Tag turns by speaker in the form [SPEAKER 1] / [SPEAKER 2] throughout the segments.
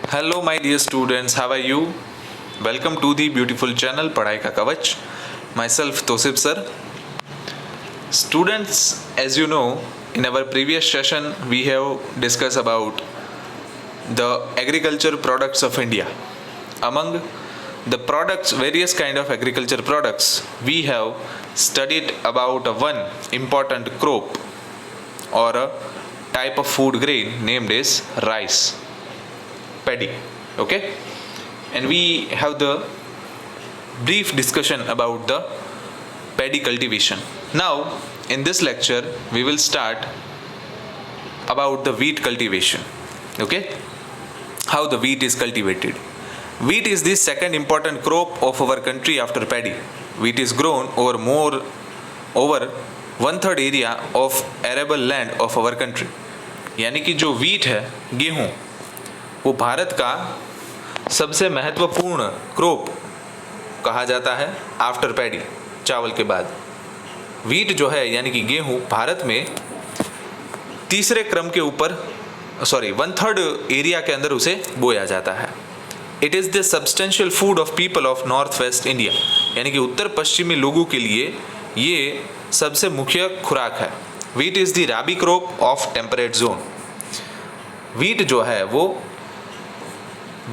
[SPEAKER 1] Hello, my dear students. How are you? Welcome to the beautiful channel पढ़ाई का कवच. Myself Tosif sir. Students, as you know, in our previous session we have discussed about the agriculture products of India. Among the products, various kind of agriculture products, we have studied about one important crop or a type of food grain named as rice, paddy. Okay, and we have the brief discussion about the paddy cultivation. Now in this lecture we will start about the wheat cultivation. Okay, how the wheat is cultivated. Wheat is the second important crop of our country after paddy. Wheat is grown over 1/3 area of arable land of our country. यानी कि जो wheat है, गेहूं, वो भारत का सबसे महत्वपूर्ण crop कहा जाता है आफ्टर पैडी, चावल के बाद. वीट जो है यानी कि गेहूं भारत में तीसरे क्रम के ऊपर 1/3 एरिया के अंदर उसे बोया जाता है. It is the substantial food of people of north west India, यानी कि उत्तर पश्चिमी लोगों के लिए ये सबसे मुख्य खुराक है. Wheat is the rabi crop of temperate zone. Wheat जो है वो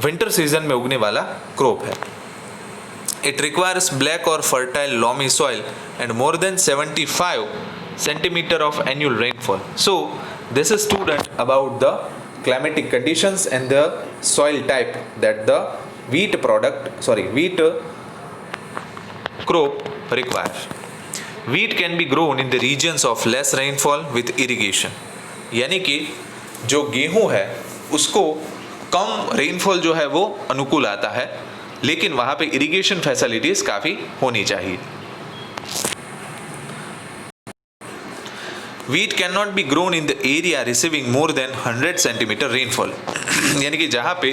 [SPEAKER 1] विंटर सीजन में उगने वाला क्रॉप है. इट रिक्वायर्स ब्लैक और fertile loamy soil and more than 75 centimetre of annual rainfall. So this is student about the climatic conditions and the soil type that the wheat crop requires. Wheat can be grown in the regions of less rainfall with irrigation. यानी कि जो गेहूं है उसको कम rainfall जो है वो अनुकूल आता है, लेकिन वहां पे इरिगेशन फैसिलिटीज काफी होनी चाहिए. Wheat cannot be grown in the area receiving more than 100 centimetre rainfall. यानी कि जहाँ पे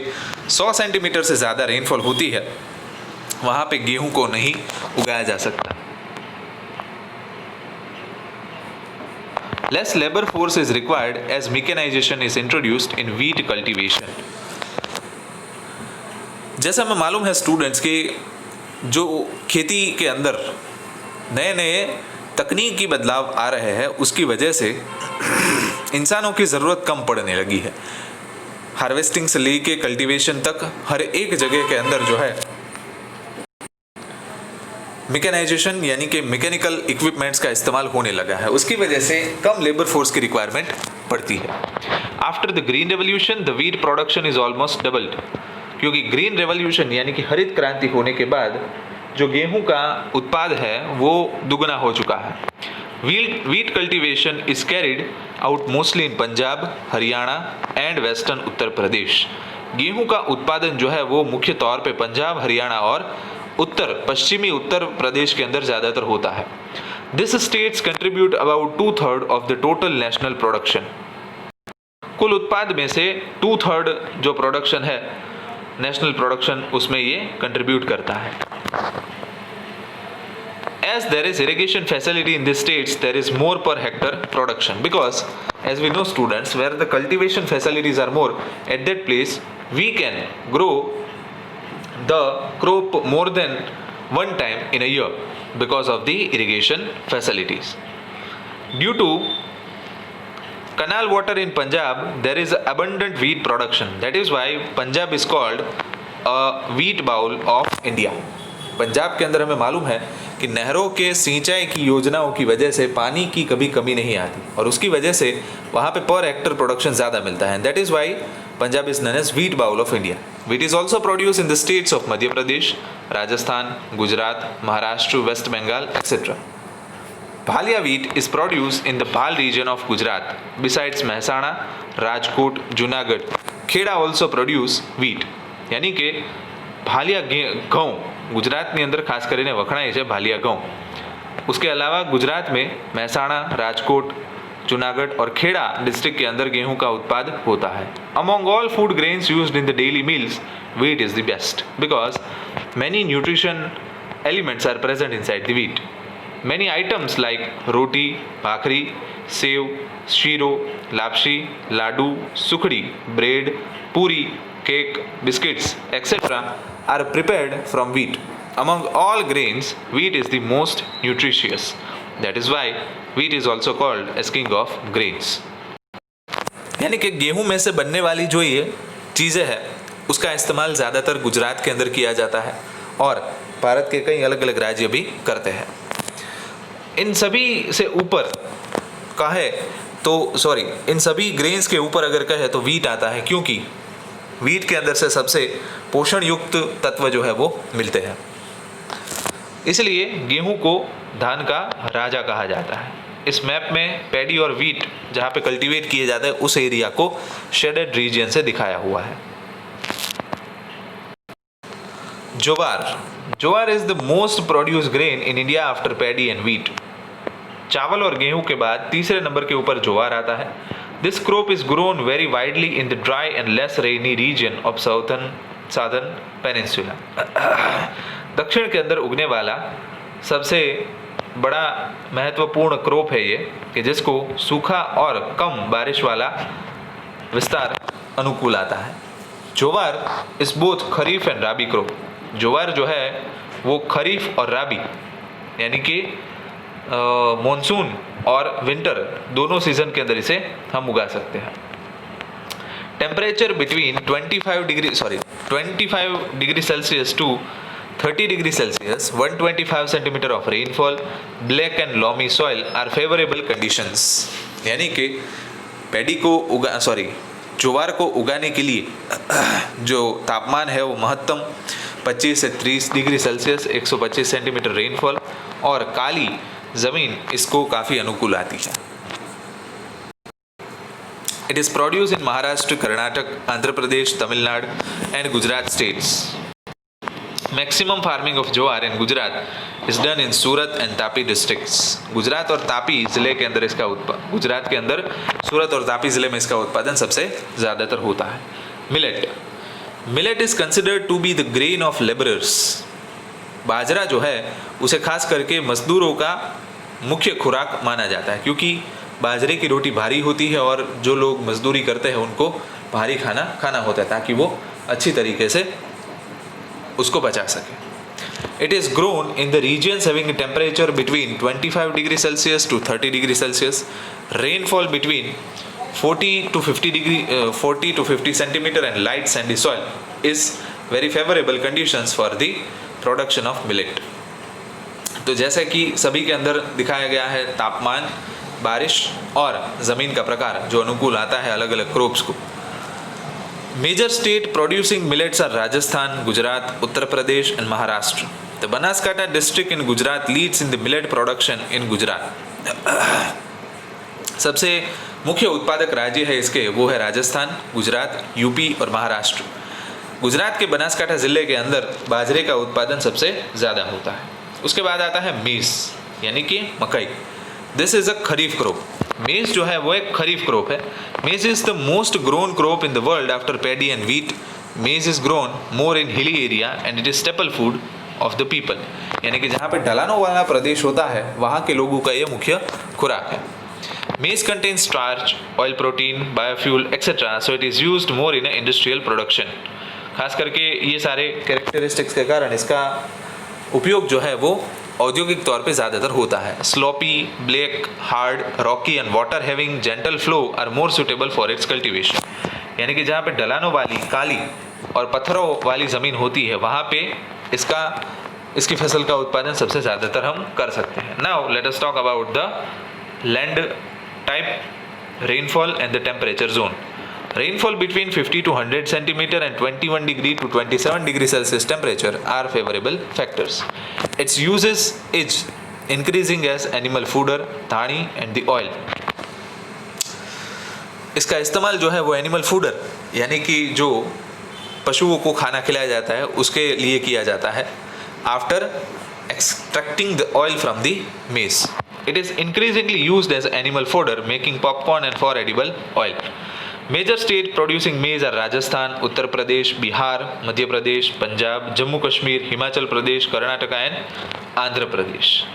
[SPEAKER 1] 100 सेंटीमीटर से ज़्यादा रेनफॉल होती है वहाँ पे गेहूं को नहीं उगाया जा सकता. Less labor force is required as mechanization is introduced in wheat cultivation. जैसा हमें मालूम है स्टूडेंट्स कि जो खेती के अंदर नए नए तकनीकी बदलाव आ रहे हैं उसकी वजह से इंसानों की ज़रूरत कम पड़ने लगी है. हार्वेस्टिंग से लेके कल्टीवेशन तक हर एक जगह के अंदर जो है मैकेनाइजेशन यानी कि मैकेनिकल इक्विपमेंट्स का इस्तेमाल होने लगा है. उसकी वजह से कम लेबर फोर्स की रिक्वायरमेंट पड़ती है. After the green revolution the wheat production is almost doubled. क्योंकि ग्रीन रेवोल्यूशन यानी कि हरित क्रांति होने के बाद जो गेहूं का उत्पाद है वो दुगना हो चुका है. Wheat cultivation is carried out mostly in Punjab, Haryana and western Uttar Pradesh. गेहूं का उत्पादन जो है वो मुख्य तौर पे पंजाब, हरियाणा और उत्तर पश्चिमी उत्तर प्रदेश के अंदर ज़्यादातर होता है. This states contribute about 2/3 of the total national production. कुल उत्पाद में से 2/3 जो प्रोडक्शन है नेशनल प्रोडक्शन उसमें ये कंट्रीब्यूट करता है. As there is irrigation facility in these states, there is more per hectare production, because as we know students, where the cultivation facilities are more at that place, we can grow the crop more than one time in a year because of the irrigation facilities. Due to canal water in Punjab, there is abundant wheat production. That is why Punjab is called a wheat bowl of India. Punjab के अंदर हमें मालूम है कि नहरों के सिंचाई की योजनाओं की वजह से पानी की कभी कमी नहीं आती और उसकी वजह से वहाँ पे पर हेक्टर प्रोडक्शन ज़्यादा मिलता है. That is why Punjab is known as wheat bowl of India. Wheat is also produce in the states of Madhya Pradesh, Rajasthan, Gujarat, Maharashtra, West Bengal etcetera. भालिया wheat is produced in the Bhal region of Gujarat. Besides Mehsana, Rajkot, Junagadh, Kheda also produce wheat. यानी कि ભાલિયા ઘઉં ગુજરાતની અંદર ખાસ કરીને વખણાય છે ભાલિયા ઘઉં. उसके अलावा गुजरात में महसाणा, राजकोट, जूनागढ़ और खेड़ा डिस्ट्रिक्ट के अंदर गेहूं का उत्पाद होता है. Among all food grains used in the daily meals, wheat is the best because many nutrition elements are present inside the wheat. Many items like roti, bhakri, sev, shiro, lapsi, ladoo, sukhdi, bread, puri cake, biscuits, etc. are prepared from wheat. Among all grains, wheat is the most nutritious. That is why wheat is also called as king of grains. यानी कि गेहूं में से बनने वाली जो ये चीज़ें हैं उसका इस्तेमाल ज़्यादातर गुजरात के अंदर किया जाता है और भारत के कई अलग अलग राज्य भी करते हैं. इन सभी से ऊपर कहे तो इन सभी ग्रेन्स के ऊपर अगर कहे तो वीट आता है, क्योंकि वीट के अंदर से सबसे पोषण युक्त तत्व जो है वो मिलते हैं. इसलिए गेहूं को धान का राजा कहा जाता है. इस मैप में पैडी और वीट जहाँ पे कल्टीवेट किए जाते हैं उस एरिया को शेडेड रीजन से दिखाया हुआ है. Jowar is the most produce grain in India after paddy and wheat. चावल और गेहूं के बाद तीसरे नंबर के ऊपर ज्वार आता है. This crop is grown very widely in the dry and less rainy region of southern peninsula. दक्षिण के अंदर उगने वाला सबसे बड़ा महत्वपूर्ण क्रॉप है ये, कि जिसको सूखा और कम बारिश वाला विस्तार अनुकूल आता है. Jowar is both kharif and rabi crop. ज्वार जो है वो खरीफ और राबी यानी कि मॉनसून और विंटर दोनों सीजन के अंदर इसे हम उगा सकते हैं. Temperature between 25 degree Celsius to 30 degree Celsius, 125 centimetre of rainfall, black and loamy soil are favourable conditions. यानी कि ज्वार को उगाने के लिए जो तापमान है वो महत्तम 25 से 30 डिग्री सेल्सियस, 125 सेंटीमीटर रेनफॉल और काली ज़मीन इसको काफ़ी अनुकूल आती है. It is produce in Maharashtra, Karnataka, Andhra Pradesh, Tamil Nadu and Gujarat states. Maximum farming of jowar in Gujarat is done in Surat and Tapi districts. Gujarat और तापी ज़िले के अंदर गुजरात के अंदर सूरत और तापी ज़िले में इसका उत्पादन सबसे ज़्यादातर होता है. Millet is considered to be the grain of labourers. बाजरा जो है उसे खास करके मजदूरों का मुख्य खुराक माना जाता है, क्योंकि बाजरे की रोटी भारी होती है और जो लोग मजदूरी करते हैं उनको भारी खाना होता है ताकि वो अच्छी तरीके से उसको बचा सके. It is grown in the regions having temperature between 25 degree Celsius to 30 degree Celsius, rainfall between 40 to 50 centimetre and light sandy soil is very favourable conditions for the production of millet. तो जैसे कि सभी के अंदर दिखाया गया है, तापमान, बारिश और ज़मीन का प्रकार जो अनुकूल आता है अलग अलग क्रॉप्स को. Major state producing millets are Rajasthan, Gujarat, Uttar Pradesh and Maharashtra. The Banaskantha district in Gujarat leads in the millet production in Gujarat. सबसे मुख्य उत्पादक राज्य है इसके वो है राजस्थान, गुजरात, यूपी और महाराष्ट्र. गुजरात के बनासकांठा ज़िले के अंदर बाजरे का उत्पादन सबसे ज़्यादा होता है. उसके बाद आता है मेज़ यानी कि मकई. This is a kharif crop. Maize जो है वो एक खरीफ क्रॉप है. Maize is the most grown crop in the world after paddy and wheat. Maize is grown more in hilly area and it is staple food of the people. यानी कि जहाँ पे ढलानों वाला प्रदेश होता है वहाँ के लोगों का ये मुख्य खुराक है. Maize contains starch, oil protein, biofuel, etc. So it is used more in industrial production. खास करके ये सारे कैरेक्टरिस्टिक्स के कारण इसका उपयोग जो है वो औद्योगिक तौर पे ज़्यादातर होता है. Slopy, black, hard, rocky and water having gentle flow are more suitable for its cultivation. यानी कि जहाँ पे ढलानों वाली, काली और पत्थरों वाली ज़मीन होती है वहाँ पे इसकी फसल का उत्पादन सबसे ज़्यादातर हम कर सकते हैं. Now let us talk about the land type, rainfall and the temperature zone. Rainfall between 50 to 100 centimeter and 21 degree to 27 degree Celsius temperature are favorable factors. Its uses is increasing as animal fodder, dhani and the oil. इसका इस्तेमाल जो है वो animal fodder यानी कि जो पशुओं को खाना खिलाया जाता है उसके लिए किया जाता है. After extracting the oil from the maize. It is increasingly used as animal fodder, making popcorn and for edible oil. Major states producing maize are Rajasthan, Uttar Pradesh, Bihar, Madhya Pradesh, Punjab, Jammu Kashmir, Himachal Pradesh, Karnataka and Andhra Pradesh.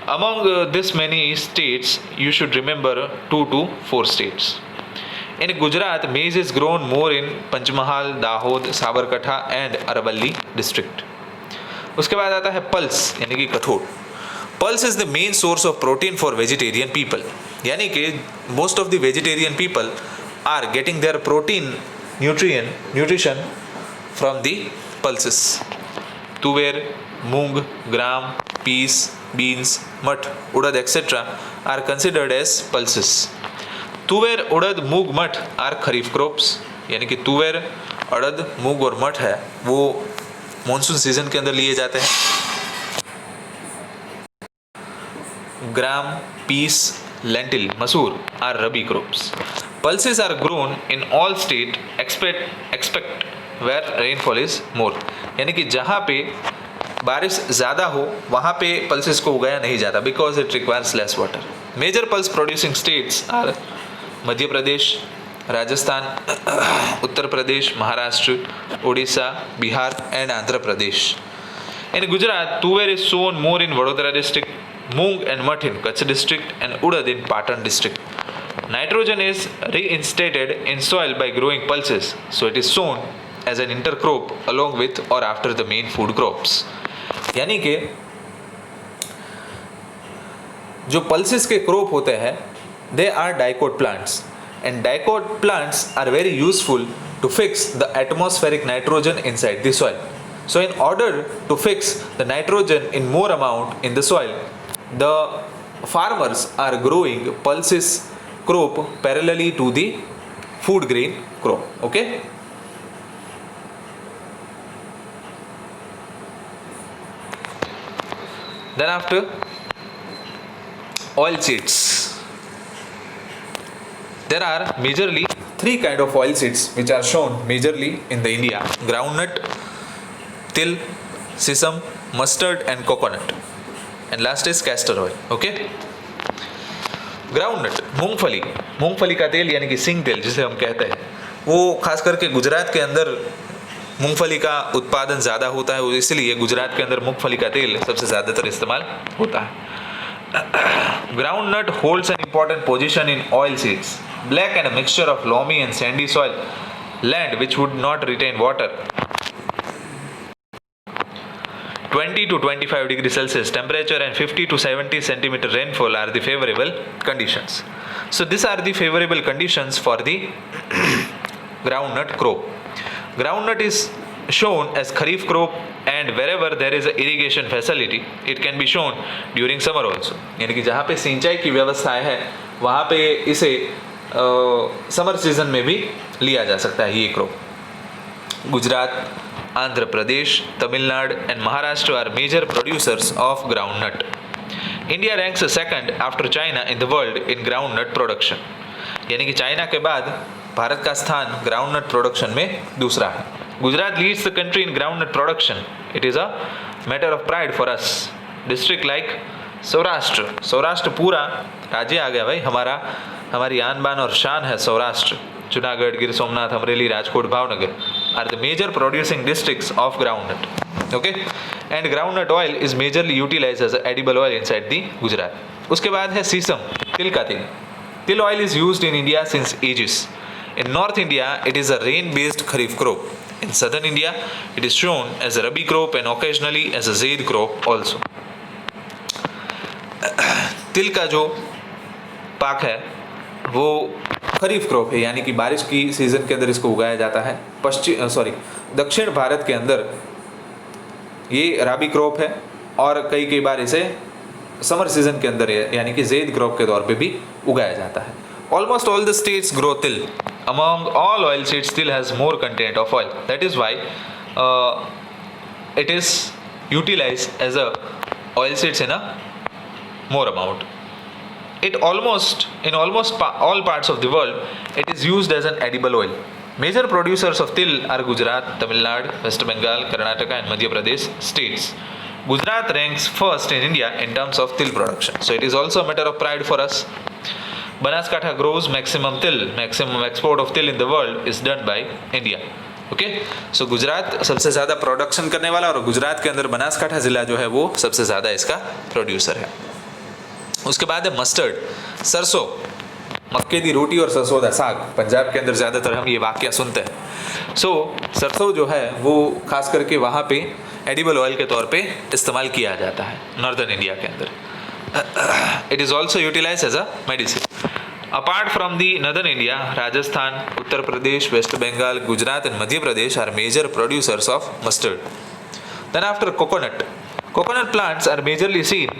[SPEAKER 1] Among this many states, you should remember 2 to 4 states. In Gujarat maize is grown more in Panchmahal, Dahod, Sabarkantha and Aravalli district. उसके बाद आता है pulse यानी कि कठोर। Pulse is the main source of protein for vegetarian people, यानी कि most of the vegetarian people are getting their protein nutrition from the pulses. Tuver, moong, gram, peas, beans, math, urad etcetera are considered as pulses. Tuver, urad, moong, math are kharif crops, यानी कि तुवेर, उड़द, मूंग और मठ है वो monsoon season के अंदर लिए जाते हैं। Gram, peas, lentil, masoor are rabi crops. Pulses are grown in all state expect where rainfall is more, यानी कि जहाँ पे बारिश ज़्यादा हो वहाँ पे पल्सेस को उगाया नहीं जाता because it requires less water. Major pulse producing states are Madhya Pradesh, Rajasthan, Uttar Pradesh, Maharashtra, Odisha, Bihar and Andhra Pradesh. In Gujarat, tuver is sown more in Vadodara district, moong and math in Kutch district and urad in Patan district. Nitrogen is reinstated in soil by growing pulses, so it is sown as an intercrop along with or after the main food crops. यानी कि जो pulses के crop होते हैं they are dicot plants, and dicot plants are very useful to fix the atmospheric nitrogen inside the soil. So in order to fix the nitrogen in more amount in the soil, the farmers are growing pulses crop parallelly to the food grain crop. Okay, then after oil seeds, there are majorly three kind of oil seeds which are shown majorly in the India: groundnut, til, sesame, mustard and coconut, and last is castor oil. Okay, groundnut, मूंगफली का तेल यानी कि सिंग तेल जिसे हम कहते हैं, वो खास करके गुजरात के अंदर मूंगफली का उत्पादन ज़्यादा होता है, इसलिए गुजरात के अंदर मूंगफली का तेल सबसे ज़्यादातर इस्तेमाल होता है। Groundnut holds an important position in oil seeds, black and a mixture of loamy and sandy soil land which would not retain water. 20 to 25 degrees Celsius temperature and 50 to 70 centimeter rainfall are the favorable conditions. So these are the favorable conditions for the groundnut crop. Groundnut is shown as kharif crop, and wherever there is a irrigation facility it can be shown during summer also. यानी कि जहाँ पे सिंचाई की व्यवस्था है वहाँ पे इसे समर सीजन में भी लिया जा सकता है ये crop. Gujarat, Andhra Pradesh, Tamil Nadu and Maharashtra are major producers of groundnut. India ranks second after China in the world in groundnut production. यानी कि चाइना के बाद भारत का स्थान ग्राउंडनट प्रोडक्शन में दूसरा है. Gujarat leads the country in groundnut production. It is a matter of pride for us. District like Saurashtra पूरा राज्य आ गया भाई हमारी आन बान और शान है Saurashtra. Junagadh, Gir Somnath, Amreli, Rajkot, Bhavnagar are the major producing districts of groundnut. Okay, and groundnut oil is majorly utilized as an edible oil inside the Gujarat. उसके बाद है सीसम, तिल का तेल. Til oil is used in India since ages. In North India, it is a rain-based kharif crop. In Southern India, it is shown as a rabi crop and occasionally as a zaid crop also. तिल का जो पाक है वो खरीफ crop है, यानी कि बारिश की सीज़न के अंदर इसको उगाया जाता है. दक्षिण भारत के अंदर ये राबी क्रॉप है और कई बार इसे समर सीजन के अंदर यानी कि ज़ैद क्रॉप के तौर पे भी उगाया जाता है. Almost all the states grow til. Among all oil seeds til has more content of oil. That is why it is utilized as a oil seeds in a more amount. In almost all parts of the world, it is used as an edible oil. Major producers of til are Gujarat, Tamil Nadu, West Bengal, Karnataka and Madhya Pradesh states. Gujarat ranks first in India in terms of til production. So it is also a matter of pride for us. Banaskantha grows maximum til. Maximum export of til in the world is done by India. Okay? So Gujarat सबसे ज़्यादा production करने वाला और गुजरात के अंदर बनासकांठा ज़िला जो है वो सबसे ज़्यादा इसका प्रोड्यूसर है. उसके बाद है मस्टर्ड, सरसों. मक्के दी रोटी और सरसों दा साग, पंजाब के अंदर ज़्यादातर हम ये वाक्य सुनते हैं। सरसों जो है वो खास करके वहाँ पे एडिबल ऑयल के तौर पे इस्तेमाल किया जाता है नॉर्दर्न इंडिया के अंदर। It is also utilize as a medicine. Apart from the northern India, Rajasthan, Uttar Pradesh, West Bengal, Gujarat and Madhya Pradesh are major producers of mustard. Then after coconut plants are majorly seen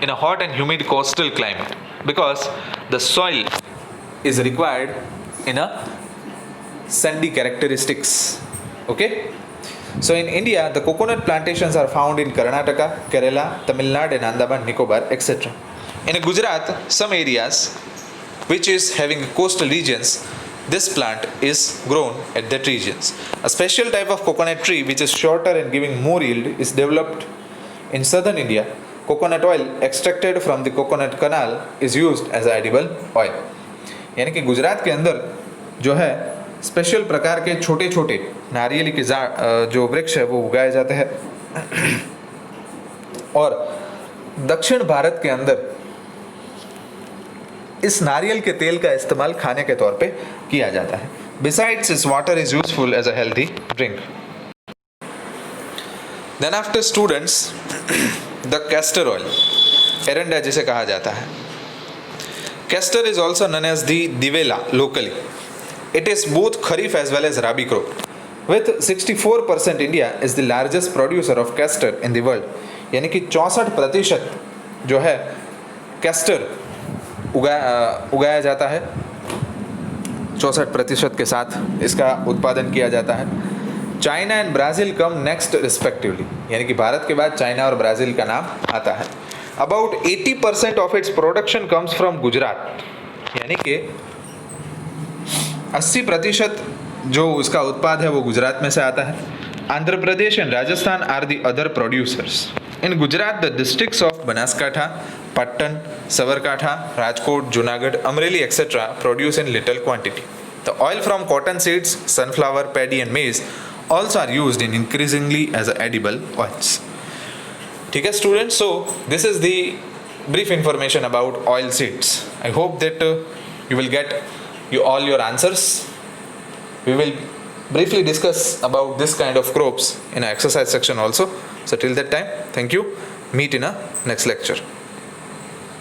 [SPEAKER 1] in a hot and humid coastal climate because the soil is required in a sandy characteristics. Okay, so in India the coconut plantations are found in Karnataka, Kerala, Tamil Nadu and Andaman Nicobar, etc. In Gujarat, some areas which is having coastal regions, this plant is grown at that regions. A special type of coconut tree which is shorter and giving more yield is developed in southern India. Coconut oil extracted from the coconut canal is used as edible oil. यानी कि गुजरात के अंदर जो है special प्रकार के छोटे छोटे नारियल के जो वृक्ष है वो उगाए जाते हैं, और दक्षिण भारत के अंदर इस नारियल के तेल का इस्तेमाल खाने के तौर पे किया जाता है. Besides, its water is useful as a healthy drink. Then after students, the castor oil, एरंडा जिसे कहा जाता है. Castor is also known as the divela locally. It is both kharif as well as rabi crop. With 64%, India is the largest producer of castor in the world. यानी कि 64% जो है castor उगाया जाता है, 64% के साथ इसका उत्पादन किया जाता है. China and Brazil come next respectively, यानी कि भारत के बाद चाइना और ब्राज़ील का नाम आता है. About 80% of its production comes from Gujarat, यानी कि 80% जो उसका उत्पाद है वो गुजरात में से आता है. Andhra Pradesh and Rajasthan are the other producers. In Gujarat the districts of Banaskantha, Patan, Savarkatha, Rajkot, Junagadh, Amreli, etc. produce in little quantity. The oil from cotton seeds, sunflower, paddy and maize also are used in increasingly as edible oils. ठीक है students, so this is the brief information about oil seeds. I hope that you will get all your answers. We will briefly discuss about this kind of crops in our exercise section also. So till that time, thank you. Meet in a next lecture.